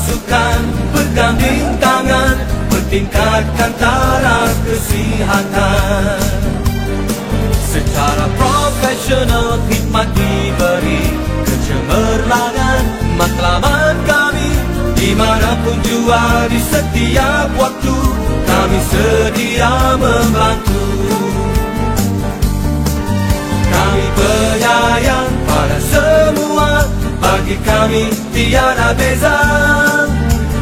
berpasukan, berganding tangan, bertingkatkan taraf kesihatan. Secara profesional khidmat diberi, kecemerlangan matlamat kami. Dimanapun jua di setiap waktu, kami sedia membantu. Kami penyayang pada semua, bagi kami tiada beza.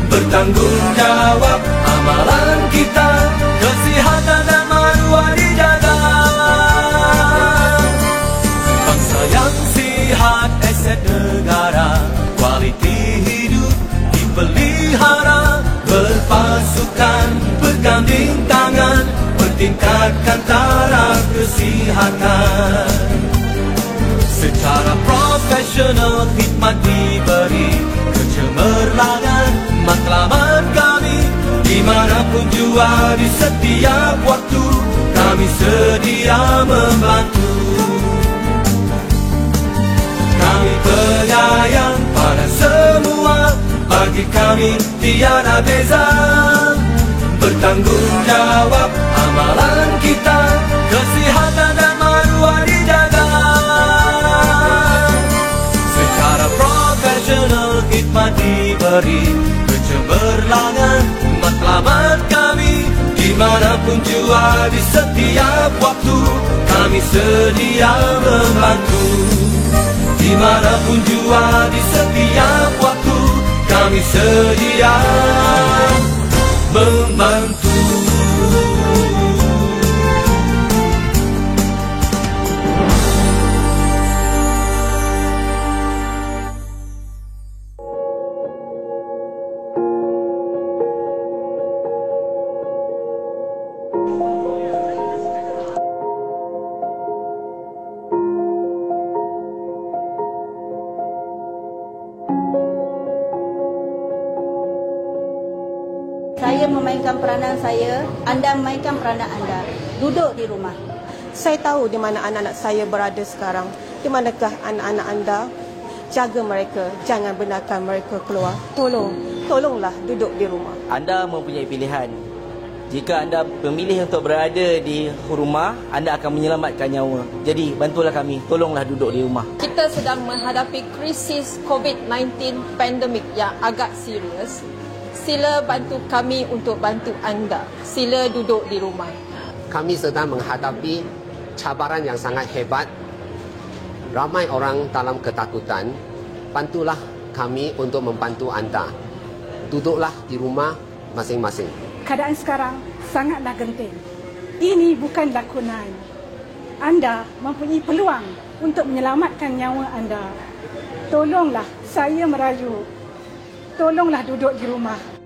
Bertanggung jawab amalan kita, kesihatan dan maruah dijaga. Bangsa yang sihat, aset negara, kualiti hidup dipelihara. Berpasukan, berganding tangan, bertingkatkan taraf kesihatan. Secara profesional khidmat diberi, kecemerlangan matlamat kami. Dimanapun jua di setiap waktu, kami sedia membantu. Kami penyayang pada semua, bagi kami tiada beza. Bertanggung jawab amalan kita, kesihatan dan maruah dijaga. Secara profesional khidmat diberi, kecemerlangan matlamat kami. Dimanapun jua di setiap waktu, kami sedia membantu. Dimanapun jua di setiap waktu, kami sedia membantu. Saya memainkan peranan saya, anda memainkan peranan anda. Duduk di rumah. Saya tahu di mana anak-anak saya berada sekarang. Di manakah anak-anak anda? Jaga mereka, jangan benarkan mereka keluar. Tolonglah duduk di rumah. Anda mempunyai pilihan. Jika anda memilih untuk berada di rumah, anda akan menyelamatkan nyawa. Jadi bantulah kami, tolonglah duduk di rumah. Kita sedang menghadapi krisis COVID-19 pandemik yang agak serius. Sila bantu kami untuk bantu anda. Sila duduk di rumah. Kami sedang menghadapi cabaran yang sangat hebat. Ramai orang dalam ketakutan. Bantulah kami untuk membantu anda. Duduklah di rumah masing-masing. Keadaan sekarang sangatlah genting. Ini bukan lakonan. Anda mempunyai peluang untuk menyelamatkan nyawa anda. Tolonglah, saya merayu. Tolonglah duduk di rumah.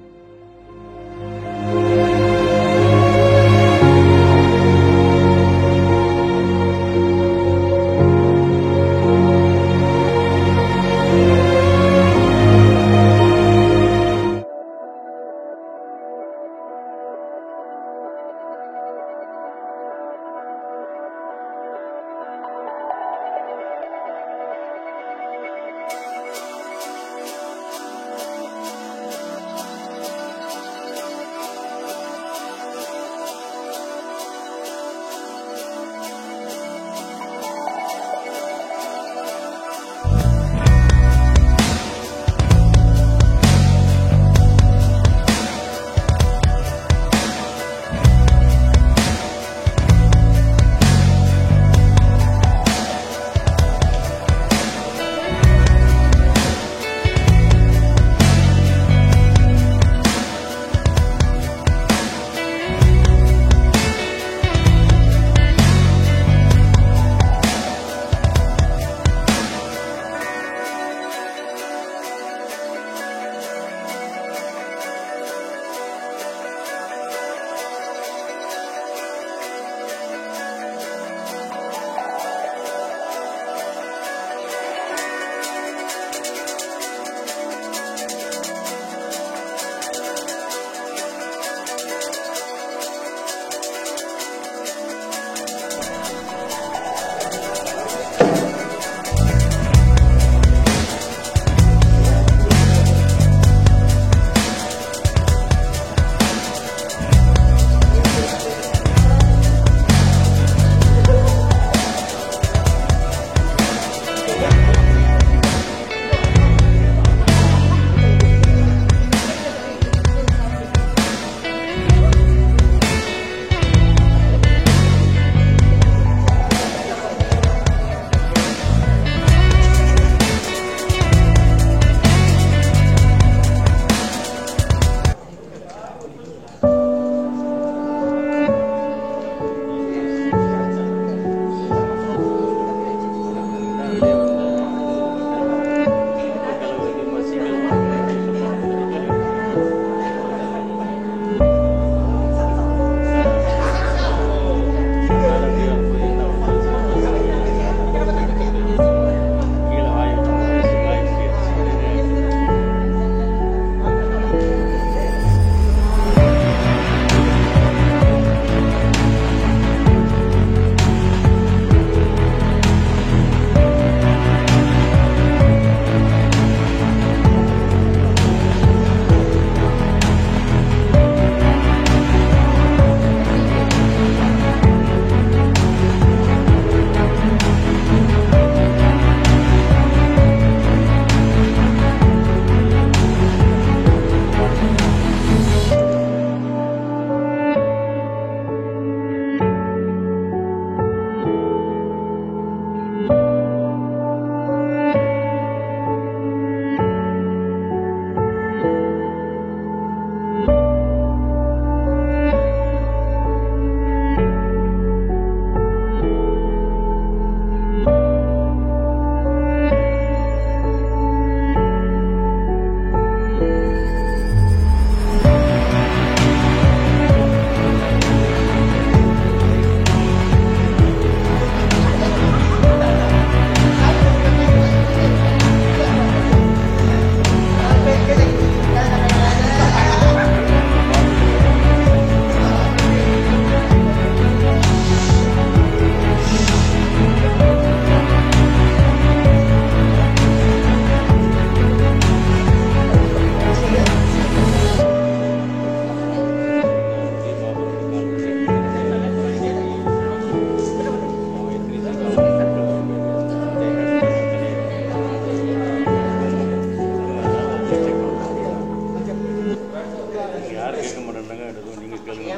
tolong dengarkan ya.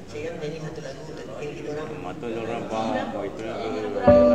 Saya menyanyi satu lagu untuk kita orang. Mata orang faham itu lebih baik.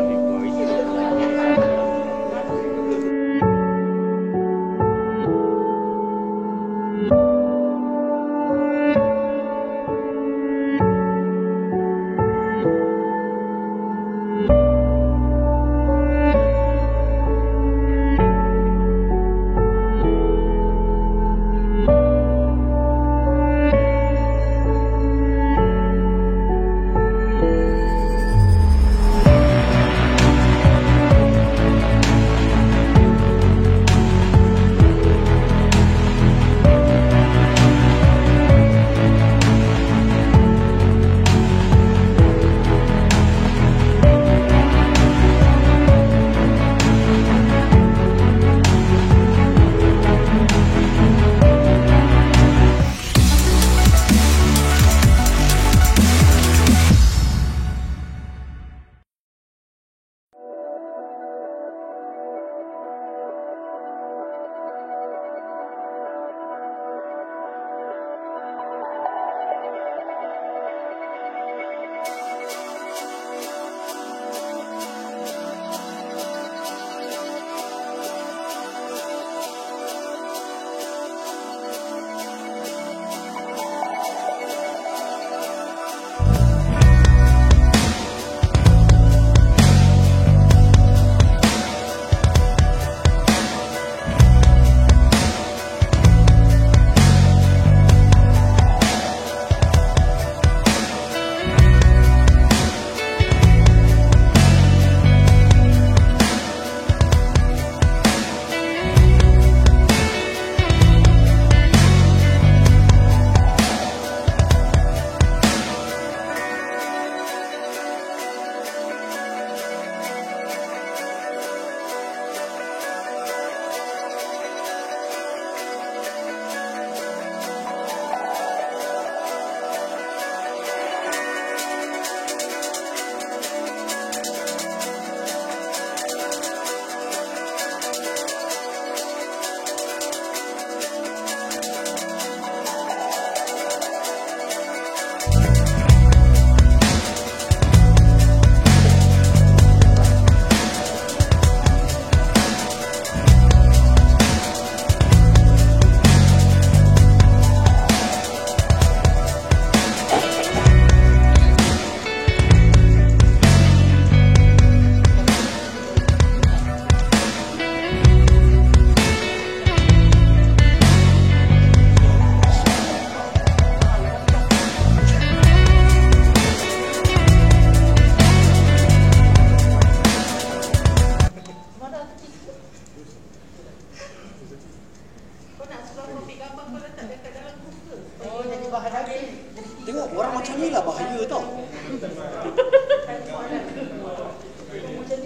Tengok orang macam ni lah bahaya tau.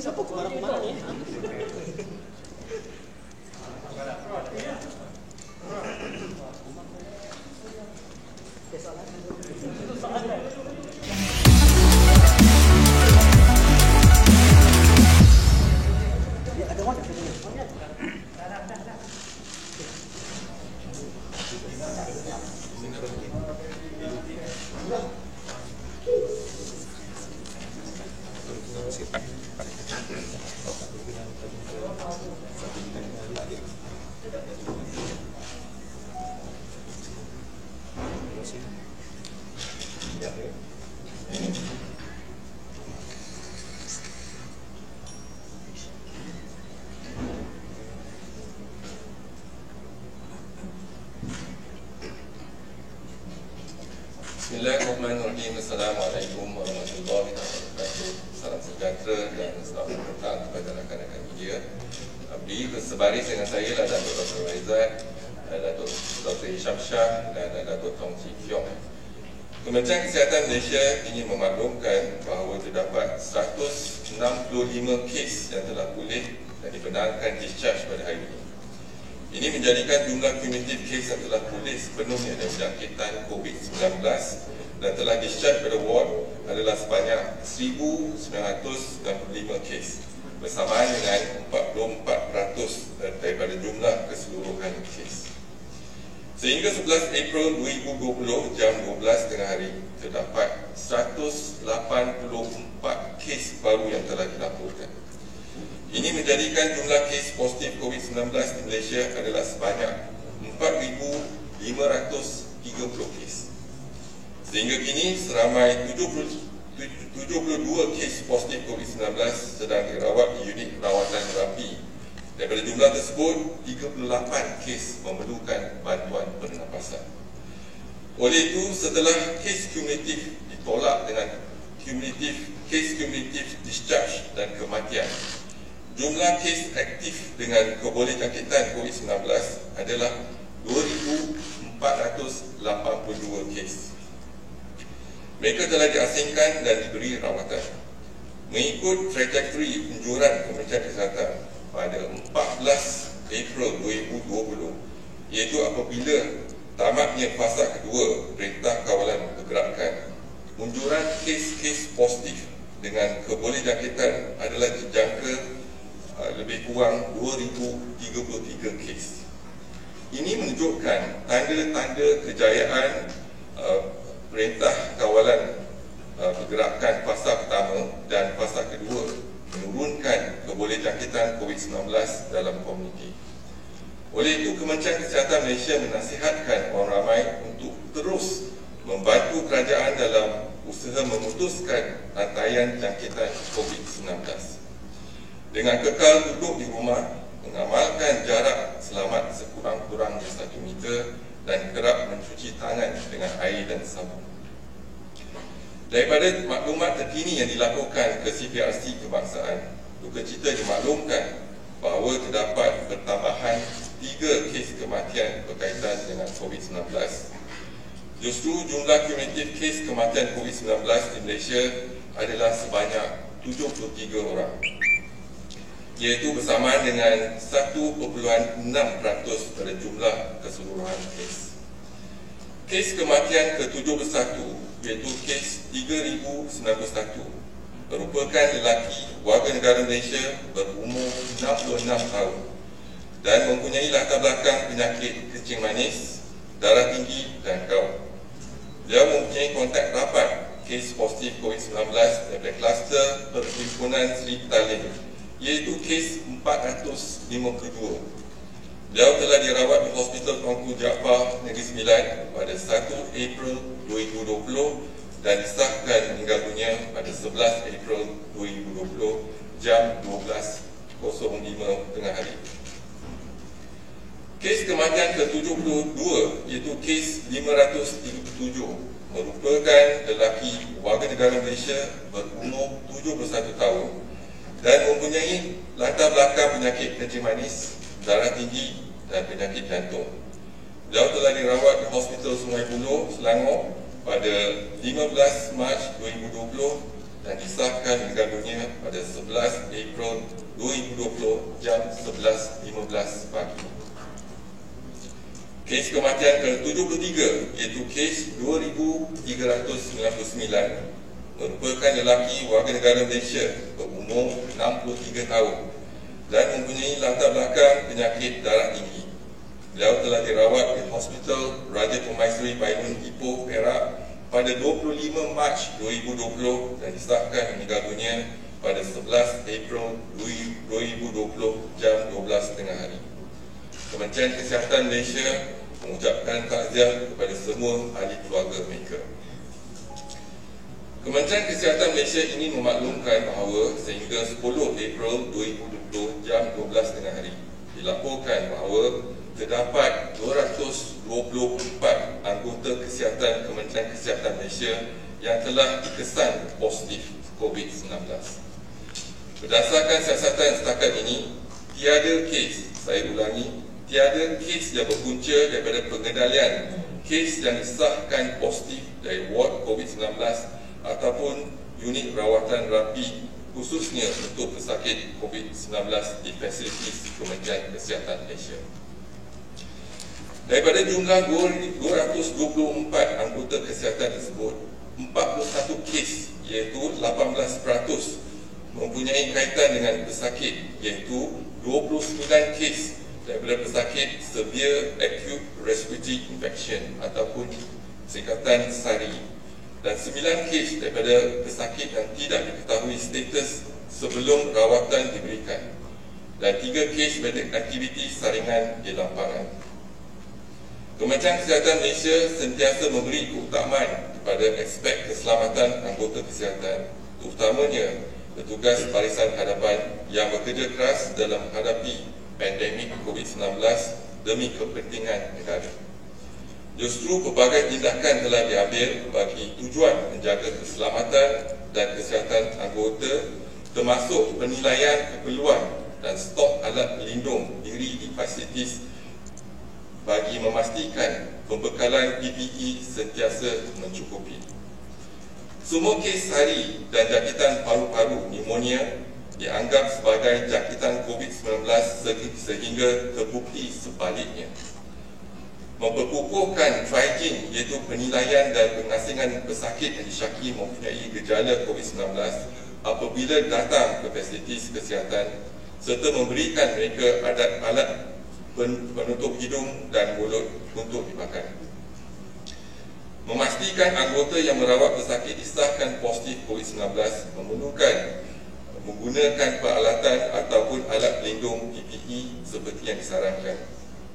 Siapa kemana-mana ni? Ada orang Bismillahirrahmanirrahim. Assalamualaikum warahmatullahi wabarakatuh. Salam sejahtera dan selamat datang kepada rakan-rakan media. Berdiri bersebaris dengan saya adalah Datuk Dr. Raizat, Datuk Dr. Hisham Shah dan Datuk Tong Chi Kiong. Kementerian Kesihatan Malaysia ingin memaklumkan bahawa terdapat 165 kes yang telah pulih dan dibenarkan discharge pada hari ini. Ini menjadikan jumlah cumulative kes yang telah pulih sepenuhnya dari jangkitan COVID-19 dan telah discharge pada ward adalah sebanyak 1,995 kes, bersamaan dengan 44% daripada jumlah keseluruhan kes. Sehingga 11 April 2020 jam 12 tengah hari terdapat 184 kes baru yang telah dilaporkan. Ini menjadikan jumlah kes positif COVID-19 di Malaysia adalah sebanyak 4,530 kes. Sehingga kini seramai 72 kes positif COVID-19 sedang dirawat di unit rawatan terapi. Daripada jumlah tersebut, 38 kes memerlukan bantuan pernafasan. Oleh itu, setelah kes kumulatif ditolak dengan kes kumulatif discharge dan kematian, jumlah kes aktif dengan kebolehjangkitan COVID-19 adalah 2,482 kes. Mereka telah diasingkan dan diberi rawatan. Mengikut trajektori anjuran Kementerian Kesihatan pada 14 April 2020, iaitu apabila tamatnya fasa kedua Perintah Kawalan Pergerakan, anjuran kes-kes positif dengan kebolehjangkitan adalah dijangka lebih kurang 2,033 kes. Ini menunjukkan tanda-tanda kejayaan Perintah Kawalan Pergerakan fasa pertama dan fasa kedua menurunkan kebolehjangkitan COVID-19 dalam komuniti. Oleh itu, Kementerian Kesihatan Malaysia menasihatkan orang ramai untuk terus membantu kerajaan dalam usaha memutuskan rantaian jangkitan COVID-19. Dengan kekal duduk di rumah, mengamalkan jarak selamat sekurang-kurangnya 1 meter dan kerap mencuci tangan dengan air dan sabun. Daripada maklumat terkini yang dilaporkan ke CPRC Kebangsaan, dukacita dimaklumkan bahawa terdapat pertambahan 3 kes kematian berkaitan dengan COVID-19. Justru jumlah kumulatif kes kematian COVID-19 di Malaysia adalah sebanyak 73 orang, iaitu bersamaan dengan 1.6% pada jumlah keseluruhan kes. Kes kematian ke-71 iaitu kes 3,091 merupakan lelaki warga negara Malaysia berumur 66 tahun dan mempunyai latar belakang penyakit kencing manis, darah tinggi dan gout. Dia mempunyai kontak rapat kes positif COVID-19 daripada kluster perhimpunan Seri Petaling, iaitu kes 452. Beliau telah dirawat di Hospital Tuanku Jaafar Negeri Sembilan pada 1 April 2020 dan disahkan meninggal dunia pada 11 April 2020 jam 12.05 tengah hari. Kes kematian ke-72 iaitu kes 537 merupakan lelaki warga negara Malaysia berumur 71 tahun dan mempunyai latar belakang penyakit kencing manis, darah tinggi dan penyakit jantung. Beliau telah dirawat di Hospital Sungai Buloh, Selangor pada 15 Mac 2020 dan disahkan meninggal dunia pada 11 April 2020 jam 11.15 pagi. Kes kematian ke-73 iaitu kes 2,399 merupakan lelaki warga negara Malaysia berumur 63 tahun dan mempunyai latar belakang penyakit darah tinggi. Beliau telah dirawat di Hospital Raja Permaisuri Baimun Ipoh, Perak pada 25 Mac 2020 dan disahkan meninggal dunia pada 11 April 2020 jam 12 tengah hari. Kementerian Kesihatan Malaysia mengucapkan takziah kepada semua ahli keluarga mereka. Kementerian Kesihatan Malaysia ingin memaklumkan bahawa sehingga 10 April 2020 jam 12 tengah hari dilaporkan bahawa terdapat 224 anggota kesihatan Kementerian Kesihatan Malaysia yang telah dikesan positif COVID-19. Berdasarkan siasatan setakat ini, tiada kes, saya ulangi, tiada kes yang berpunca daripada pengendalian kes yang disahkan positif dari ward COVID-19 ataupun unit rawatan rapi khususnya untuk pesakit COVID-19 di fasilitis Kementerian Kesihatan Malaysia. Daripada jumlah 224 anggota kesihatan tersebut, 41 kes iaitu 18% mempunyai kaitan dengan pesakit, iaitu 29 kes daripada pesakit severe acute respiratory infection ataupun singkatan SARI, dan 9 kes daripada pesakit yang tidak diketahui status sebelum rawatan diberikan, dan 3 kes daripada aktiviti saringan di lapangan. Kementerian Kesihatan Malaysia sentiasa memberi keutamaan kepada aspek keselamatan anggota kesihatan, terutamanya petugas barisan hadapan yang bekerja keras dalam menghadapi pandemik COVID-19 demi kepentingan negara. Justru pelbagai tindakan telah diambil bagi tujuan menjaga keselamatan dan kesihatan anggota, termasuk penilaian keperluan dan stok alat pelindung diri di fasilitis bagi memastikan pembekalan PPE sentiasa mencukupi. Semua kes SARI dan jangkitan paru-paru pneumonia dianggap sebagai jangkitan COVID-19 sehingga terbukti sebaliknya. Memperkukuhkan triaging, iaitu penilaian dan pengasingan pesakit yang disyaki mempunyai gejala COVID-19 apabila datang ke fasilitis kesihatan, serta memberikan mereka alat penutup hidung dan mulut untuk dipakai. Memastikan anggota yang merawat pesakit disahkan positif COVID-19 memerlukan menggunakan peralatan ataupun alat pelindung PPE seperti yang disarankan,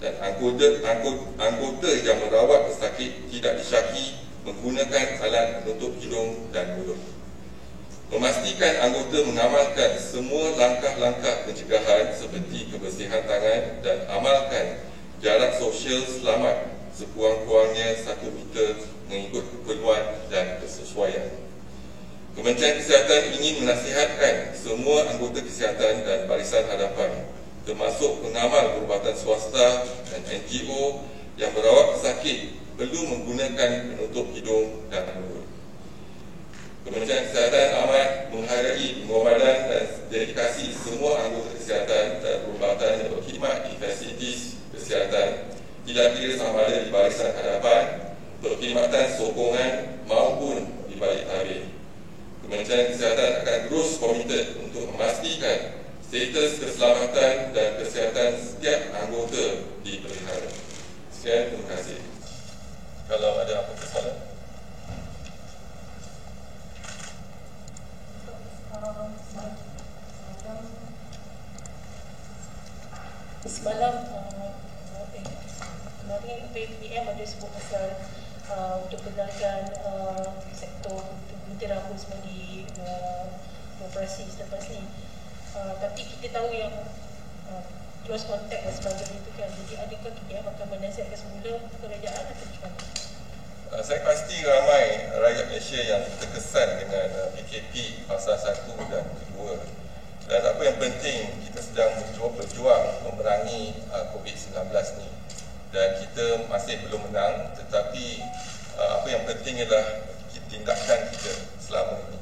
dan anggota yang merawat pesakit tidak disyaki menggunakan alat penutup hidung dan mulut. Memastikan anggota mengamalkan semua langkah-langkah pencegahan seperti kebersihan tangan dan amalkan jarak sosial selamat sekurang-kurangnya 1 meter mengikut keperluan dan kesesuaian. Kementerian Kesihatan ingin menasihatkan semua anggota kesihatan dan barisan hadapan, termasuk pengamal perubatan swasta dan NGO yang merawat pesakit, perlu menggunakan penutup hidung dan mulut. Kementerian Kesihatan amat menghargai pengorbanan dan dedikasi semua anggota kesihatan dan perubatan yang berkhidmat di fasilitis kesihatan, tidak kira sama ada di barisan hadapan, perkhidmatan sokongan maupun di balik tabir. Kementerian Kesihatan akan terus komited untuk memastikan status keselamatan dan kesihatan setiap anggota dipelihara. Sekian, terima kasih. Kalau ada apa-apa soalan. Semalam kemarin PPM ada sebut pasal untuk benarkan sektor gunting rambut semua di operasi selepas ni, tapi kita tahu yang close contact dan sebagainya itu kan, jadi adakah KPM akan menasihatkan semula kerajaan atau macam mana? Saya pasti ramai rakyat Malaysia yang terkesan dengan PKP fasa 1 dan 2. Dan apa yang penting, kita sedang berjuang memerangi COVID-19 ni. Dan kita masih belum menang, tetapi apa yang penting ialah tindakan kita selama ini.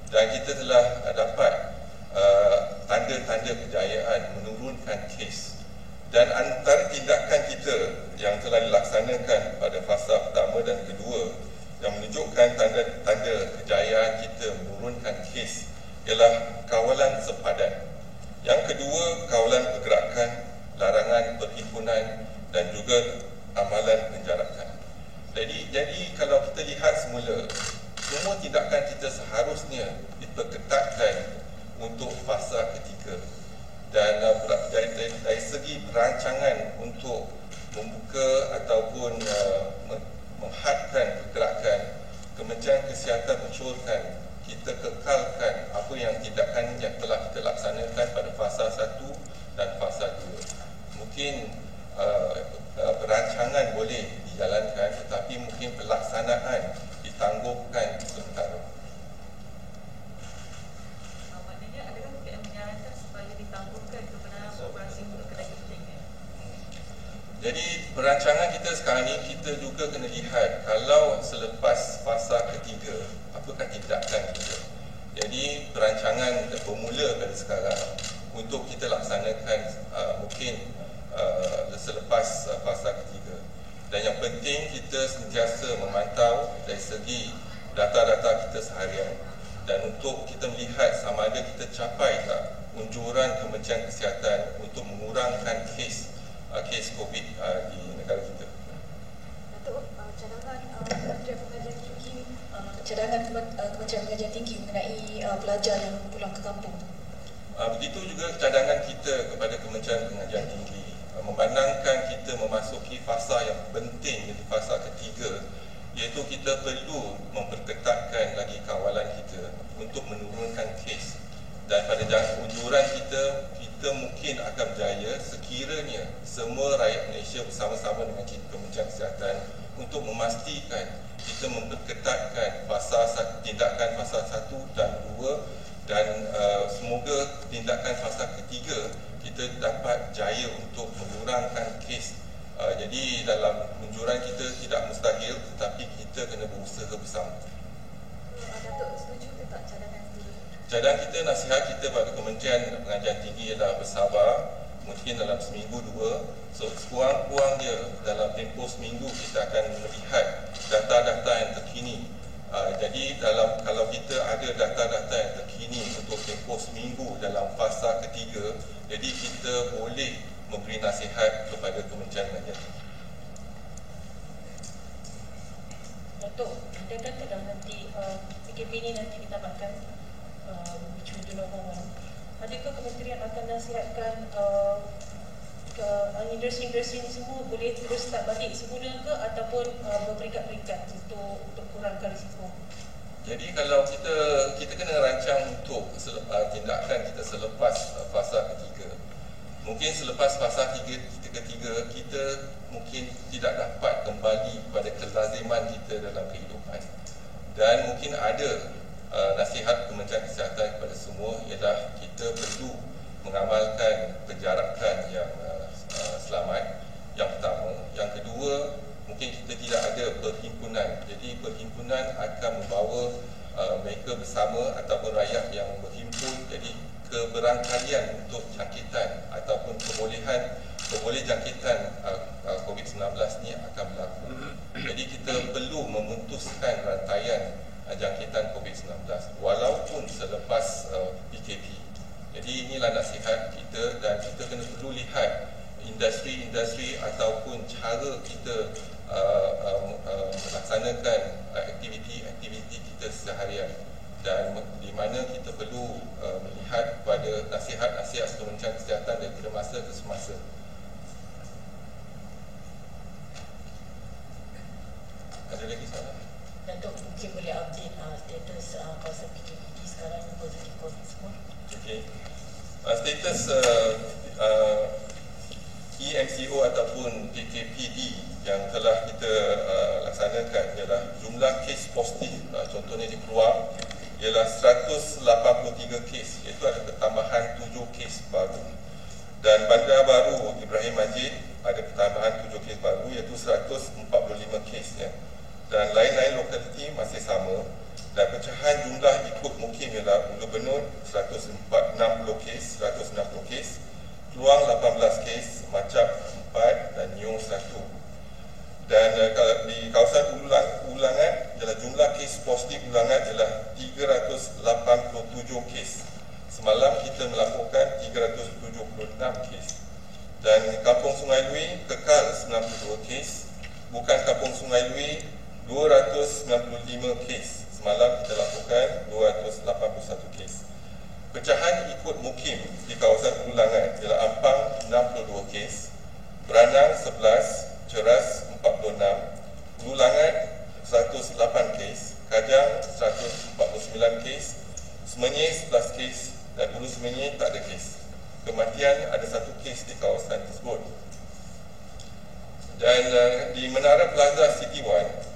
Dan kita telah dapat tanda-tanda kejayaan menurunkan kes. Dan antara tindakan kita yang telah dilaksanakan pada fasa pertama dan kedua yang menunjukkan tanda-tanda kejayaan kita menurunkan kes ialah kawalan sepadan. Yang kedua, kawalan pergerakan, larangan perhimpunan dan juga amalan penjarakan. Jadi kalau kita lihat semula, semua tindakan kita seharusnya diperketatkan untuk fasa ketiga. Dan dari segi perancangan untuk membuka ataupun menghadkan pergerakan, Kementerian Kesihatan mensyurkan kita kekalkan apa yang tindakan yang telah kita laksanakan pada fasa 1 dan fasa 2. Mungkin perancangan boleh dijalankan, tetapi mungkin pelaksanaan ditangguhkan sementara. Maknanya adakah KPM menyarankan supaya ditangguhkan kebenaran operasi mulut kedai kencing? Jadi perancangan kita sekarang ni, kita juga kena lihat kalau selepas fasa ketiga, apakah tindakan kita. Jadi perancangan bermula dari sekarang untuk kita laksanakan mungkin selepas fasa ketiga. Dan yang penting kita sentiasa memantau dari segi data-data kita seharian, dan untuk kita melihat sama ada kita capai tak anjuran Kementerian Kesihatan untuk mengurangkan kes kes COVID di negara kita. Datuk, cadangan Kementerian Pengajian Tinggi, cadangan Kementerian Pengajian Tinggi mengenai pelajar yang pulang ke kampung. Begitu juga cadangan kita kepada Kementerian Pengajian Tinggi, memandangkan kita memasuki fasa yang penting, iaitu fasa ketiga, iaitu kita perlu memperketatkan lagi kawalan kita untuk menurunkan kes. Dan pada unjuran kita mungkin akan berjaya sekiranya semua rakyat Malaysia bersama-sama dengan Kementerian Kesihatan untuk memastikan kita memperketatkan tindakan fasa 1 dan 2, dan semoga tindakan fasa ketiga kita dapat jaya untuk mengurangkan kes. Jadi dalam unjuran kita tidak mustahil, tetapi kita kena berusaha bersama. Datuk, setuju ke tak cadangan itu? Cadangan kita, nasihat kita pada Kementerian Pengajian Tinggi ialah bersabar, mungkin dalam seminggu 2. So sekurang-kurangnya dalam tempoh seminggu kita akan melihat data-data yang terkini. Jadi kalau kita ada data-data yang terkini untuk tempoh seminggu dalam fasa ketiga, jadi kita boleh memberi nasihat kepada Kementerian Pengajian Tinggi. Datuk, kita kan sedang nanti PKP ini nanti ditamatkan which we do not know when. Adakah kementerian akan nasihatkan ke industri-industri ini semua boleh terus start balik semula ke ataupun berperingkat-peringkat untuk kurangkan risiko? Jadi kalau kita kena rancang untuk tindakan kita selepas fasa ketiga. Mungkin selepas fasa ketiga kita mungkin tidak dapat kembali pada kelaziman kita dalam kehidupan. Dan mungkin ada nasihat Kementerian Kesihatan kepada semua ialah kita perlu mengamalkan penjarakan yang selamat, yang pertama. Yang kedua, mungkin kita tidak ada perhimpunan. Jadi perhimpunan akan membawa mereka bersama ataupun rakyat yang berhimpun. Jadi keberangkalian untuk jangkitan ataupun keboleh jangkitan COVID-19 ni akan berlaku. Jadi kita perlu memutuskan rantaian jangkitan COVID-19 walaupun selepas PKP. Jadi inilah nasihat kita, dan kita kena perlu lihat industri-industri ataupun cara kita melaksanakan aktiviti-aktiviti kita seharian, dan di mana kita perlu melihat pada nasihat-nasihat Kementerian Kesihatan daripada masa ke semasa. Ada lagi soalan? Datuk, mungkin boleh update status kawasan PKPD sekarang yang positif COVID semua? Okey. Status EMCO ataupun PKPD yang telah kita laksanakan ialah jumlah kes positif, contohnya di Keluang ialah 183 kes, iaitu ada pertambahan 7 kes baru. Dan Bandar Baru Ibrahim Majid ada pertambahan 7 kes baru, iaitu 145 kes ya. Dan lain-lain lokaliti masih sama. Dan pecahan jumlah ikut mukim ialah Ulu Benut 160 kes, Keluang 18 kes, Macap 4 dan Nyong 1. Dan di kawasan Ulangan ialah jumlah kes positif Ulangan ialah 387 kes. Semalam kita melaporkan 376 kes. Dan Kampung Sungai Lui kekal 92 kes. Bukan Kampung Sungai Lui 295 kes. Semalam kita laporkan 281 kes. Pecahan ikut mukim di kawasan Ulangan ialah Ampang 62 kes, Beranang 11, Ceras 46, Ulangan 108 kes, Kajang 149 kes, Semenyih 11 kes, dan Hulu Semenyih tak ada kes. Kematian ada 1 kes di kawasan tersebut. Dan di Menara Plaza City One,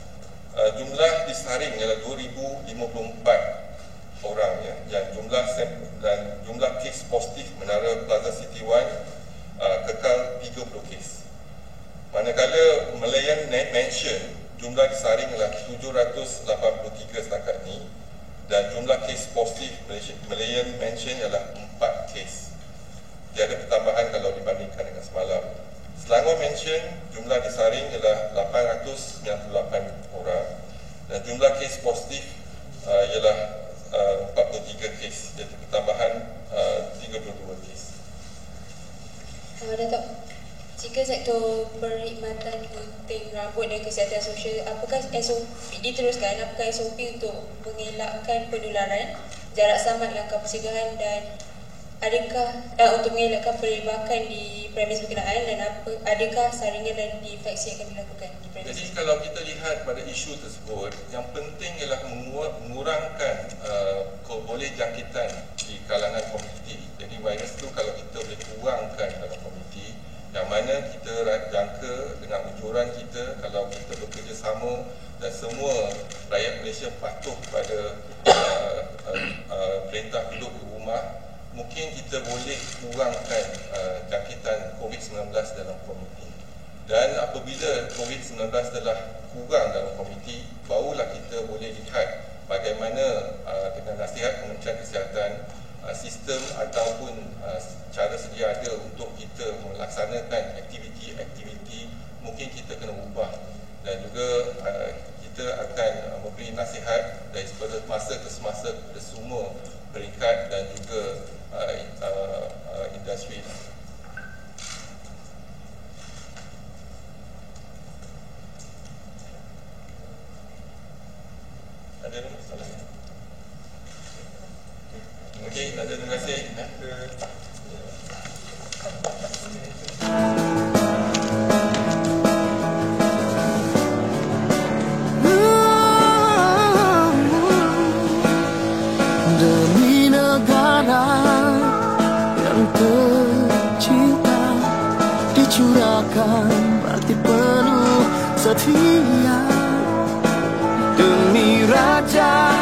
jumlah disaring ialah 2,054 orang ya. Dan jumlah kes positif Menara Plaza City One kekal 30 kes. Manakala Malayan Mansion jumlah disaring ialah 783 setakat ni, dan jumlah kes positif Malayan Mansion ialah 4 kes. Dia ada pertambahan kalau dibandingkan dengan semalam. Selangor Mansion jumlah disaring ialah 898 orang, dan jumlah kes positif ialah 43 kes, iaitu pertambahan 32 kes. Datuk, Jika sektor perkhidmatan gunting rambut dan kesihatan sosial, apakah SOP diteruskan? Apakah SOP untuk mengelakkan penularan, jarak selamat, langkah pencegahan dan adakah untuk mengelakkan peribakan di premis berkenaan dan adakah saringan dan defleksi akan dilakukan di premis? Jadi kalau kita lihat pada isu tersebut, yang penting ialah mengurangkan boleh jangkitan di kalangan komuniti. Jadi virus tu kalau kita boleh kurangkan dalam komuniti, yang mana kita jangka dengan ujuran kita, kalau kita bekerjasama dan semua rakyat Malaysia patuh pada perintah duduk di rumah, mungkin kita boleh kurangkan jangkitan COVID-19 dalam komuniti. Dan apabila COVID-19 telah kurang dalam komuniti, barulah kita boleh lihat bagaimana dengan nasihat Kementerian Kesihatan, sistem ataupun cara sedia ada untuk kita melaksanakan aktiviti-aktiviti mungkin kita kena ubah, dan juga kita akan memberi nasihat dari masa ke semasa kepada semua peringkat dan juga industri. Ada masalah? Okey, terima kasih. Demi negara yang tercinta, dicurahkan bakti penuh setia. Demi raja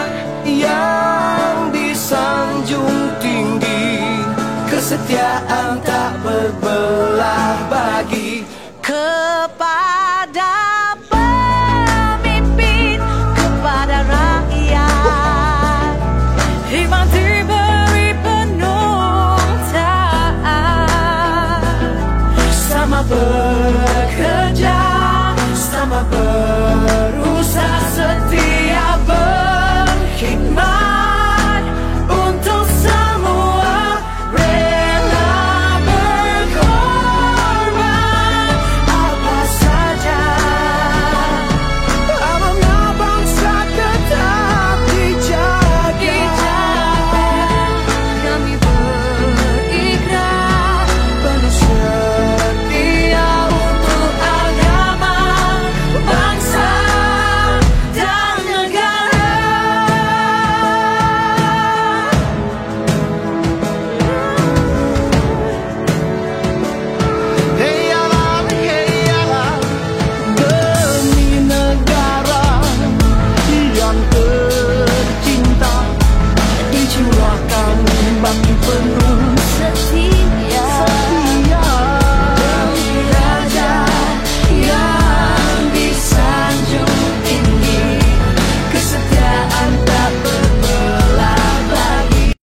yang disanjung tinggi, kesetiaan tak berbelah bagi kepada